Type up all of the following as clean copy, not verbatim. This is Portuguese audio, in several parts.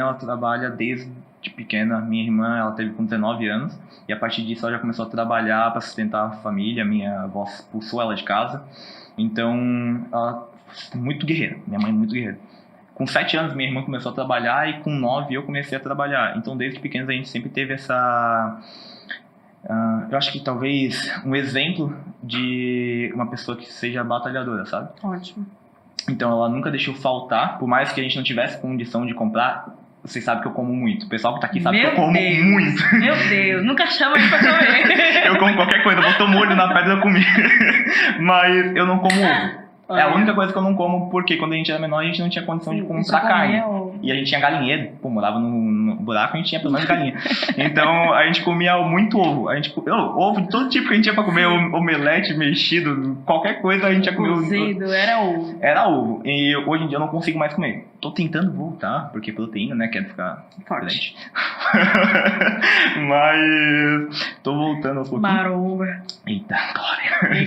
ela trabalha desde pequena. Minha irmã, ela teve com 19 anos. E a partir disso ela já começou a trabalhar para sustentar a família. Minha avó expulsou ela de casa. Então, ela é muito guerreira. Minha mãe é muito guerreira. Com 7 anos, minha irmã começou a trabalhar e com 9 eu comecei a trabalhar. Então, desde pequenos, a gente sempre teve essa... eu acho que talvez um exemplo de uma pessoa que seja batalhadora, sabe? Ótimo. Então, ela nunca deixou faltar, por mais que a gente não tivesse condição de comprar. Vocês sabem que eu como muito. O pessoal que tá aqui sabe que eu como muito. Meu Deus, nunca chama ele pra comer. Eu como qualquer coisa, botou molho na pedra eu comi. Mas eu não como ovo. É a única coisa que eu não como, porque quando a gente era menor, a gente não tinha condição de comprar carne. E a gente tinha galinheiro. Pô, morava no buraco, a gente tinha pelo menos galinha. Então, a gente comia muito ovo. Ovo de todo tipo que a gente tinha pra comer. Omelete, mexido, qualquer coisa a gente ia comer. Cozido, era ovo. Era ovo. E hoje em dia eu não consigo mais comer. Tô tentando voltar, porque proteína, né? Quero ficar forte. Mas tô voltando aos pouquinhos. Maromba. Eita, glória.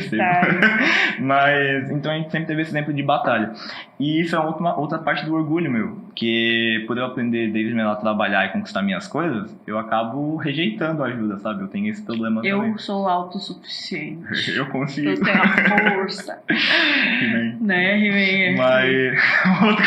Mas, então a gente sempre teve esse exemplo de batalha. E isso é outra parte do orgulho meu. Que por eu aprender desde menor a trabalhar e conquistar minhas coisas, eu acabo rejeitando a ajuda, sabe? Eu tenho esse problema também. Eu sou autossuficiente. Eu consigo. Eu tenho a força. Né, He-Man? Mas... Outro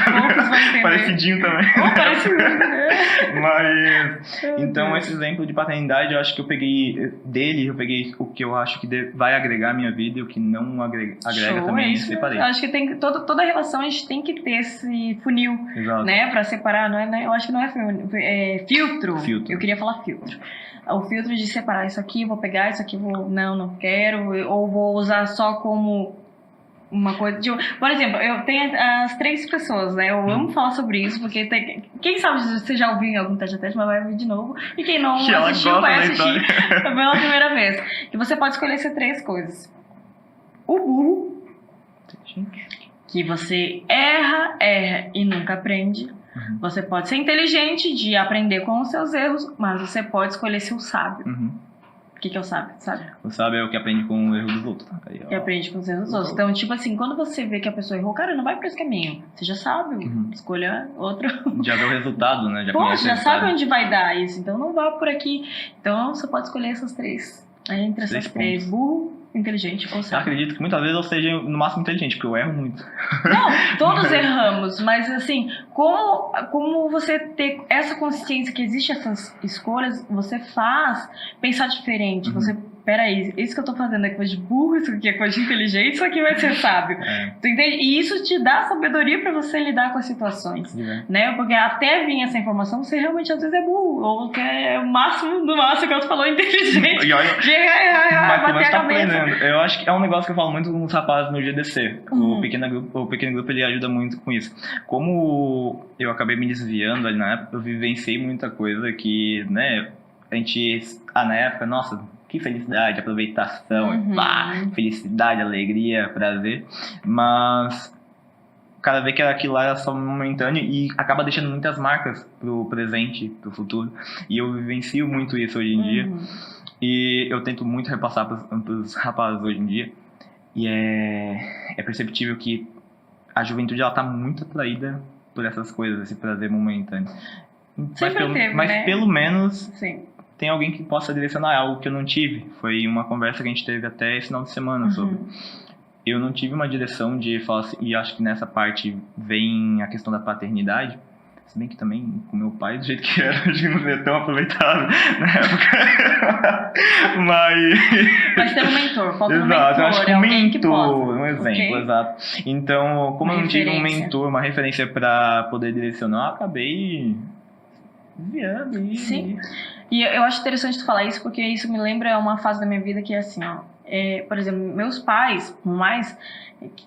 parecidinho também. Parecidinho, né? Mas... Então, esse exemplo de paternidade, eu acho que eu peguei dele, eu peguei o que eu acho que vai agregar a minha vida e o que não agrega também, separei. Eu acho que tem toda relação a gente tem que ter esse funil, né, pra separar, não é, eu acho que não é filtro. Eu queria falar filtro. O filtro de separar isso aqui, vou pegar isso aqui, não quero, ou vou usar só como uma coisa de... Por exemplo, eu tenho as 3 pessoas, né? Eu amo falar sobre isso, porque quem sabe você já ouviu em algum teste a teste, mas vai ouvir de novo. E quem não assistiu, vai assistir pela primeira vez. Que você pode escolher essas 3 coisas. O burro, que você erra e nunca aprende. Você pode ser inteligente de aprender com os seus erros, mas você pode escolher ser o sábio. O que é o sábio, sabe? O sábio é o que aprende com o erro dos outros. Que aprende com os erros dos outros. Então, tipo assim, quando você vê que a pessoa errou, cara, não vai por esse caminho. Você já sabe, escolha outro. Já vê o resultado, né? Já sabe onde vai dar isso, então não vá por aqui. Então, você pode escolher essas 3. Entre essas 3, burro, inteligente ou sábio. Eu acredito que muitas vezes eu seja no máximo inteligente, porque eu erro muito. Não, todos erramos, mas assim, como você ter essa consciência que existem essas escolhas, você faz pensar diferente. Você, peraí, isso que eu tô fazendo é coisa de burro, isso aqui é coisa de inteligente, isso aqui vai ser sábio. Tu entende? E isso te dá sabedoria pra você lidar com as situações, né? Porque até vir essa informação, você realmente às vezes é burro, ou que é o máximo do máximo que eu falou, inteligente. Mas pelo menos tá aprendendo. Eu acho que é um negócio que eu falo muito com os rapazes no GDC. O pequeno grupo, ele ajuda muito com isso. Como eu acabei me desviando ali na época, eu vivenciei muita coisa que, né, a gente... na época, nossa, que felicidade, aproveitação, felicidade, alegria, prazer. Mas o cara vê que aquilo lá era só momentâneo e acaba deixando muitas marcas pro presente, pro futuro. E eu vivencio muito isso hoje em dia. E eu tento muito repassar pros rapazes hoje em dia. E é perceptível que a juventude, ela tá muito atraída por essas coisas, esse prazer momentâneo. Mas pelo menos tem alguém que possa direcionar algo que eu não tive. Foi uma conversa que a gente teve até esse final de semana sobre. Eu não tive uma direção de falar assim, e acho que nessa parte vem a questão da paternidade. Se bem que também com meu pai, do jeito que era, acho que não é tão aproveitado na época. Mas tem um mentor, falta um mentor. Eu acho que um mentor, um exemplo, okay. Exato. Então, como eu não tive um mentor, uma referência para poder direcionar, eu acabei desviando. Sim. E eu acho interessante tu falar isso, porque isso me lembra uma fase da minha vida que é assim, ó. Por exemplo, meus pais,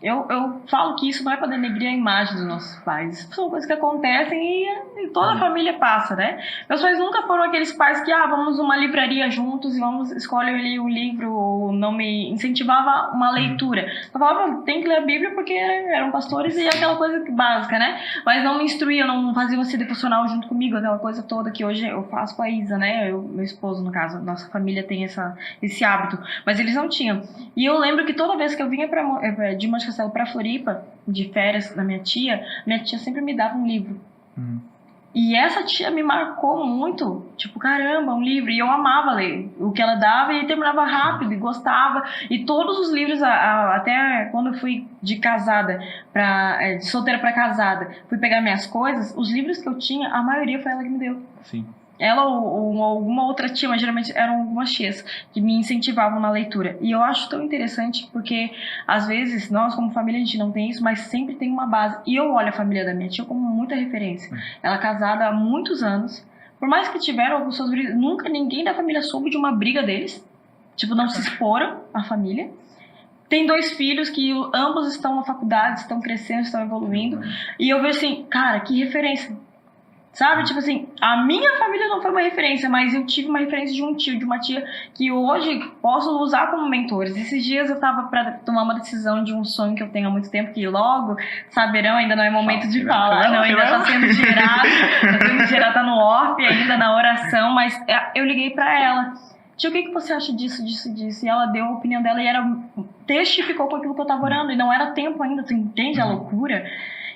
eu falo que isso não é para denegrir a imagem dos nossos pais. Isso são coisas que acontecem e toda a família passa, né? Meus pais nunca foram aqueles pais que, vamos numa livraria juntos e vamos escolher ali o livro, ou não me incentivava uma leitura. Eu falava, tem que ler a Bíblia porque eram pastores e aquela coisa básica, né? Mas não me instruía, não fazia esse devocional junto comigo, aquela coisa toda que hoje eu faço com a Isa, né? Meu esposo, no caso, nossa família tem esse hábito. Mas eles não tinham. E eu lembro que toda vez que eu vinha de Monte Castelo pra Floripa, de férias na minha tia sempre me dava um livro. E essa tia me marcou muito, tipo, caramba, um livro, e eu amava ler o que ela dava e terminava rápido e gostava, e todos os livros, até quando eu fui de solteira pra casada, fui pegar minhas coisas, os livros que eu tinha, a maioria foi ela que me deu. Sim. Ela ou alguma outra tia, mas geralmente eram algumas tias que me incentivavam na leitura. E eu acho tão interessante porque, às vezes, nós como família a gente não tem isso, mas sempre tem uma base. E eu olho a família da minha tia como muita referência. Ela é casada há muitos anos. Por mais que tiveram algumas suas brigas, nunca ninguém da família soube de uma briga deles. Tipo, não se exporam a família. Tem 2 filhos que ambos estão na faculdade, estão crescendo, estão evoluindo. E eu vejo assim, cara, que referência. Sabe? Tipo assim, a minha família não foi uma referência, mas eu tive uma referência de um tio, de uma tia que hoje posso usar como mentores. Esses dias eu tava pra tomar uma decisão de um sonho que eu tenho há muito tempo, que logo saberão, ainda não é momento de falar, não, ainda tá sendo gerado, tá no off ainda, na oração, mas eu liguei pra ela. Tia, o que você acha disso? E ela deu a opinião dela e testificou com aquilo que eu tava orando, e não era tempo ainda, tu entende a loucura?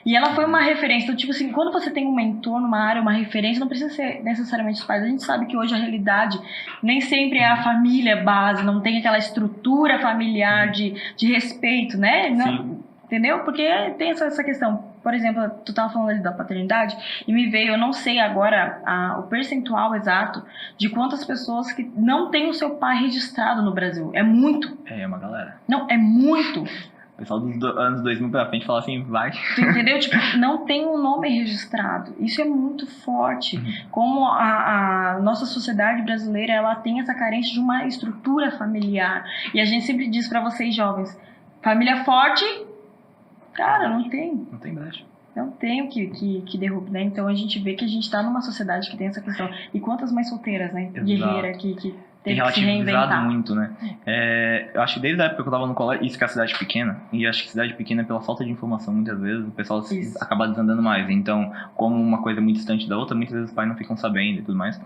E ela foi uma referência. Então, tipo assim, quando você tem um mentor numa área, uma referência, não precisa ser necessariamente os pais. A gente sabe que hoje a realidade nem sempre é a família base, não tem aquela estrutura familiar de respeito, né? Não, entendeu? Porque tem essa questão. Por exemplo, tu tava falando ali da paternidade e me veio, eu não sei agora o percentual exato de quantas pessoas que não têm o seu pai registrado no Brasil. É muito. É uma galera. Não, é muito. O pessoal dos anos 2000 pra frente fala assim, vai. Tu entendeu? Tipo, não tem um nome registrado. Isso é muito forte. Como a nossa sociedade brasileira, ela tem essa carência de uma estrutura familiar. E a gente sempre diz pra vocês jovens, família forte, cara, não tem. Não tem brecha. Não tem o que derrubar, né? Então a gente vê que a gente tá numa sociedade que tem essa questão. E quantas mães solteiras, né? Guerreira que tem relativizado muito, né? Eu acho que desde a época que eu tava no colégio, isso que é a cidade pequena, e acho que cidade pequena, pela falta de informação, muitas vezes, o pessoal acaba desandando mais. Então, como uma coisa é muito distante da outra, muitas vezes os pais não ficam sabendo e tudo mais.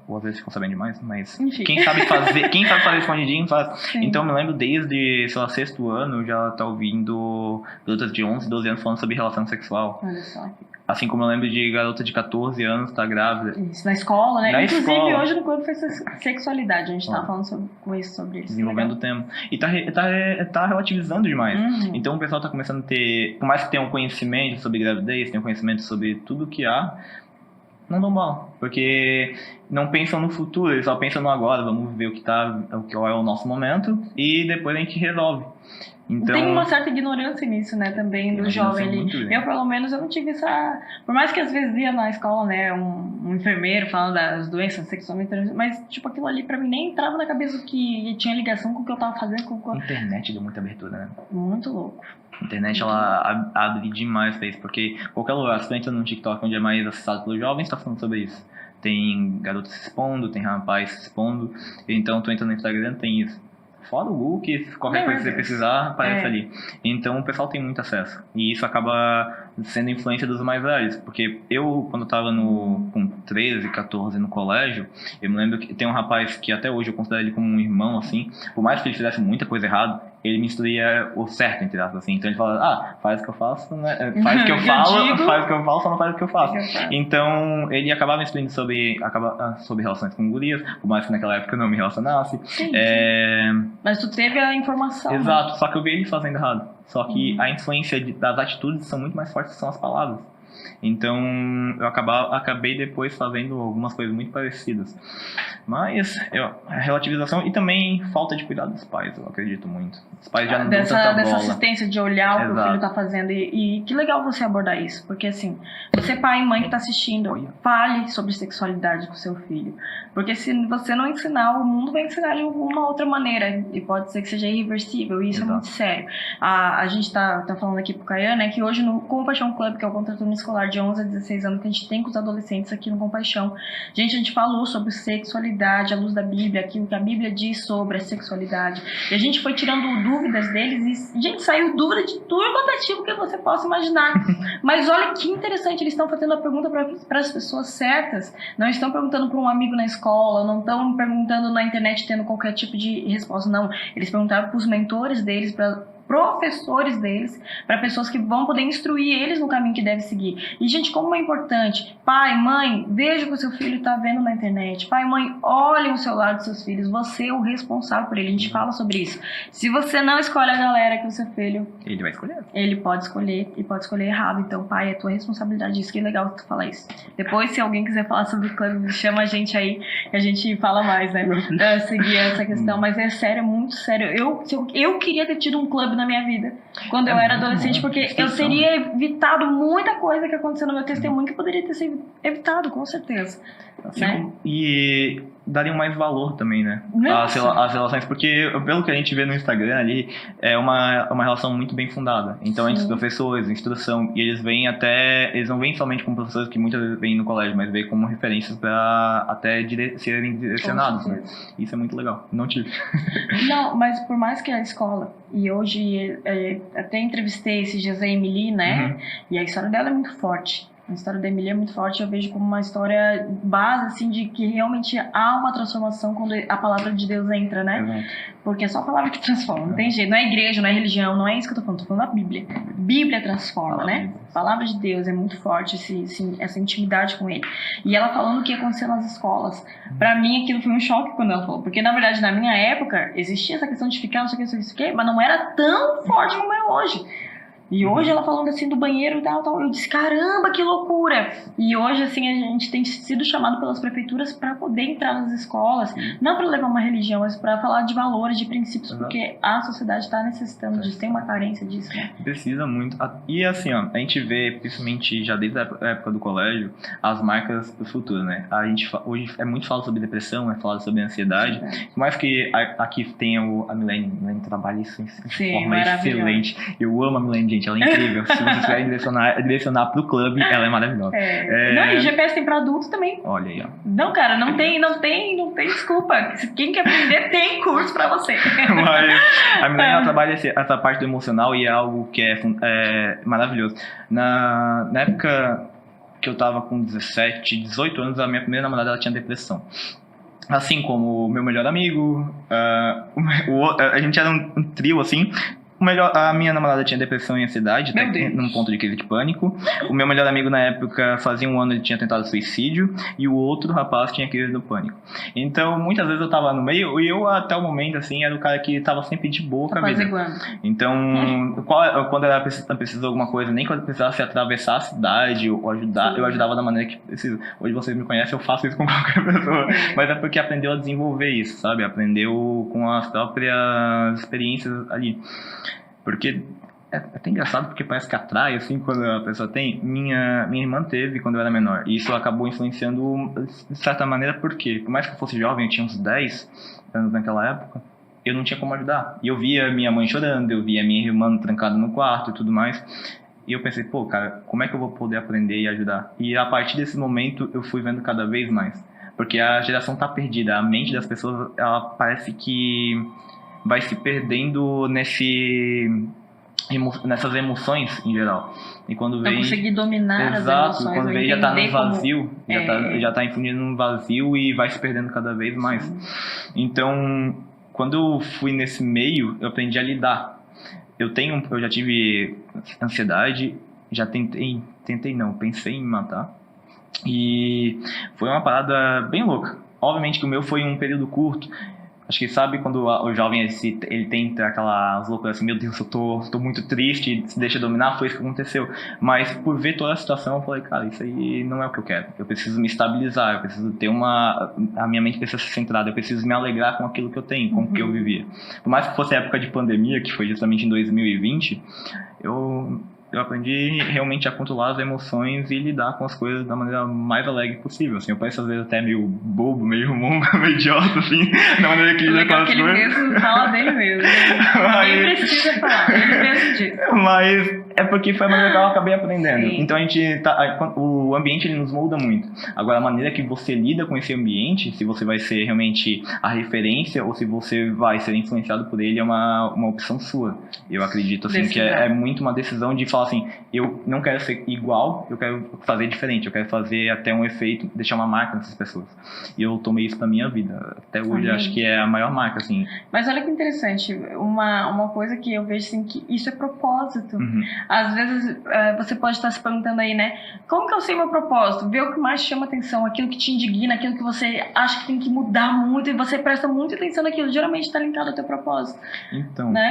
Ou às vezes ficam sabendo demais, mas enfim. Quem sabe fazer escondidinho faz. Sim. Então, eu me lembro desde, sei lá, 6º ano, eu já tá ouvindo garotas de 11, 12 anos falando sobre relação sexual. Olha só. Assim como eu lembro de garota de 14 anos tá grávida. Isso, na escola, né? Inclusive, hoje no clube foi sexualidade. A gente tá falando sobre isso. Desenvolvendo o tema. E tá relativizando demais. Então o pessoal tá começando a ter... Por mais que tenha um conhecimento sobre gravidez, tenha um conhecimento sobre tudo que há, não dão bola. Porque não pensam no futuro, eles só pensam no agora. Vamos ver qual é o nosso momento e depois a gente resolve. Então, tem uma certa ignorância nisso, né, também, do jovem. Eu, pelo menos, eu não tive essa... Por mais que às vezes ia na escola, né, um enfermeiro falando das doenças sexualmente transmissíveis, mas, tipo, aquilo ali pra mim nem entrava na cabeça que tinha ligação com o que eu tava fazendo. A internet deu muita abertura, né? Muito louco. A internet, ela abre demais pra isso, porque qualquer lugar, se tu entra no TikTok, onde é mais acessado pelos jovens, tá falando sobre isso. Tem garotos se expondo, tem rapaz se expondo, então tu entra no Instagram, tem isso. Fora o Google, que qualquer coisa que você precisar, aparece ali. Então o pessoal tem muito acesso. E isso acaba sendo influência dos mais velhos. Porque eu, quando eu tava com 13, 14 no colégio, eu me lembro que tem um rapaz que até hoje eu considero ele como um irmão, assim. Por mais que ele fizesse muita coisa errada, ele me instruía o certo, entre aspas, assim. Então ele fala, faz o que eu faço, né? Faz o que eu falo, faz o que eu falo, só não faz o que eu faço. Então ele acabava me instruindo sobre relações com gurias, por mais que naquela época eu não me relacionasse. Sim. Mas tu teve a informação. Exato, né? Só que eu vi ele fazendo errado. Só que a influência das atitudes são muito mais fortes que são as palavras. Então eu acabei depois fazendo algumas coisas muito parecidas. Mas a relativização e também falta de cuidado dos pais, eu acredito muito. Os pais já não dão tanta bola. Dessa assistência de olhar o que o filho tá fazendo. E que legal você abordar isso. Porque assim, você pai e mãe que tá assistindo, fale sobre sexualidade com seu filho. Porque se você não ensinar, o mundo vai ensinar de alguma outra maneira. E pode ser que seja irreversível. E isso é muito sério. A gente tá falando aqui pro Caian, né? Que hoje no Compaixão Club, que é o contraturno escolar de 11 a 16 anos que a gente tem com os adolescentes aqui no Compaixão. A gente falou sobre sexualidade à luz da Bíblia, aquilo que a Bíblia diz sobre a sexualidade. E a gente foi tirando dúvidas deles e, gente, saiu dúvida de tudo quanto é tipo que você possa imaginar. Mas olha que interessante, eles estão fazendo a pergunta para as pessoas certas. Não estão perguntando para um amigo na escola, não estão perguntando na internet tendo qualquer tipo de resposta, não. Eles perguntaram para os mentores deles, para professores deles, para pessoas que vão poder instruir eles no caminho que deve seguir. E, gente, como é importante, pai, mãe, veja o que o seu filho está vendo na internet. Pai, mãe, olhem o celular dos seus filhos. Você é o responsável por ele. A gente fala sobre isso. Se você não escolhe a galera que o seu filho... Ele vai escolher. Ele pode escolher e pode escolher errado. Então, pai, é tua responsabilidade. Isso que é legal que tu falar isso. Depois, se alguém quiser falar sobre o clube, chama a gente aí, que a gente fala mais, né? Seguir essa questão. Mas é sério, é muito sério. Eu queria ter tido um clube na minha vida quando eu era adolescente, porque eu teria evitado muita coisa que aconteceu no meu testemunho que poderia ter sido evitado, com certeza. Assim, né? E dariam mais valor também, né? As relações, porque pelo que a gente vê no Instagram ali, é uma relação muito bem fundada. Então, entre os professores, instrução, e eles não vêm somente como professores que muitas vezes vêm no colégio, mas vêm como referências para até serem direcionados, né? Isso é muito legal. Não tive. Não, mas por mais que a escola, e hoje até entrevistei esses dias a Emily, né? E a história dela é muito forte. A história da Emily é muito forte, eu vejo como uma história base, assim, de que realmente há uma transformação quando a palavra de Deus entra, né? Porque é só a palavra que transforma, não tem jeito. Não é igreja, não é religião, não é isso que eu tô falando da Bíblia. Bíblia transforma, né? A palavra de Deus é muito forte, essa intimidade com ele. E ela falando o que aconteceu nas escolas. Pra mim, aquilo foi um choque quando ela falou. Porque, na verdade, na minha época, existia essa questão de ficar, não sei o que, não sei o que, mas não era tão forte como é hoje. E hoje ela falando assim do banheiro e tal, eu disse, caramba, que loucura! E hoje, assim, a gente tem sido chamado pelas prefeituras para poder entrar nas escolas, não para levar uma religião, mas para falar de valores, de princípios, porque a sociedade está necessitando disso, tem uma carência disso, né? Precisa muito. E assim, ó, a gente vê, principalmente já desde a época do colégio, as marcas do futuro, né? A gente hoje é muito falado sobre depressão, é falado sobre ansiedade, por mais que aqui tenha a Milene trabalha isso de forma excelente. Eu amo a Milene, gente, ela é incrível. Se vocês querem direcionar pro clube, ela é maravilhosa. Não, e GPS tem pra adulto também. Olha aí, ó. Não, cara, não tem desculpa. Quem quer aprender, tem curso pra você. Mas a Milene, ela trabalha essa parte do emocional e é algo que é maravilhoso. Na época que eu tava com 17, 18 anos, a minha primeira namorada, ela tinha depressão. Assim como o meu melhor amigo, a gente era um trio, assim. A minha namorada tinha depressão e ansiedade, num ponto de crise de pânico. O meu melhor amigo na época, fazia um ano, ele tinha tentado suicídio. E o outro rapaz tinha crise do pânico. Então, muitas vezes eu tava no meio. E eu, até o momento, assim, era o cara que tava sempre de boa com a vida. Então, quando ela precisou de alguma coisa, nem quando precisasse atravessar a cidade ou ajudar, eu ajudava da maneira que precisa. Hoje vocês me conhecem, eu faço isso com qualquer pessoa. Mas é porque aprendeu a desenvolver isso, sabe? Aprendeu com as próprias experiências ali. Porque é até engraçado, porque parece que atrai, assim, quando a pessoa tem. Minha irmã teve quando eu era menor. E isso acabou influenciando, de certa maneira, porque, por mais que eu fosse jovem, eu tinha uns 10 anos naquela época, eu não tinha como ajudar. E eu via minha mãe chorando, eu via minha irmã trancada no quarto e tudo mais. E eu pensei, pô, cara, como é que eu vou poder aprender e ajudar? E a partir desse momento, eu fui vendo cada vez mais. Porque a geração tá perdida. A mente das pessoas, ela parece que vai se perdendo nessas emoções em geral. E quando vem, não conseguir dominar as emoções. Quando vem, já tá no vazio, já tá influindo num vazio e vai se perdendo cada vez mais. Em quando eu fui nesse meio, eu aprendi a lidar. Eu já tive ansiedade, pensei em me matar. E foi uma parada bem louca. Obviamente que o meu foi um período curto. Acho que sabe quando o jovem ele tenta aquelas loucuras assim, meu Deus, eu tô muito triste, se deixa dominar, foi isso que aconteceu. Mas por ver toda a situação, eu falei, cara, isso aí não é o que eu quero. Eu preciso me estabilizar, eu preciso ter a minha mente precisa ser centrada, eu preciso me alegrar com aquilo que eu tenho, com o que eu vivia. Por mais que fosse a época de pandemia, que foi justamente em 2020, eu aprendi realmente a controlar as emoções e lidar com as coisas da maneira mais alegre possível. Assim, eu pareço às vezes até meio bobo, meio mongo, meio idiota, assim, da maneira que lida com as coisas. Ele mesmo fala dele mesmo. Nem precisa falar, ele mesmo diz. Mas é porque foi a maneira que eu acabei aprendendo. Sim. Então o ambiente ele nos molda muito. Agora, a maneira que você lida com esse ambiente, se você vai ser realmente a referência ou se você vai ser influenciado por ele, é uma opção sua. Eu acredito assim, que é muito uma decisão de falar assim, eu não quero ser igual, eu quero fazer diferente, eu quero fazer até um efeito, deixar uma marca nessas pessoas. E eu tomei isso pra minha vida. Até hoje acho que é a maior marca, assim. Mas olha que interessante, uma coisa que eu vejo assim, que isso é propósito. Às vezes você pode estar se perguntando aí, né? Como que eu sei meu propósito? Ver o que mais chama atenção, aquilo que te indigna, aquilo que você acha que tem que mudar muito e você presta muita atenção naquilo, geralmente está linkado ao teu propósito. Então, né?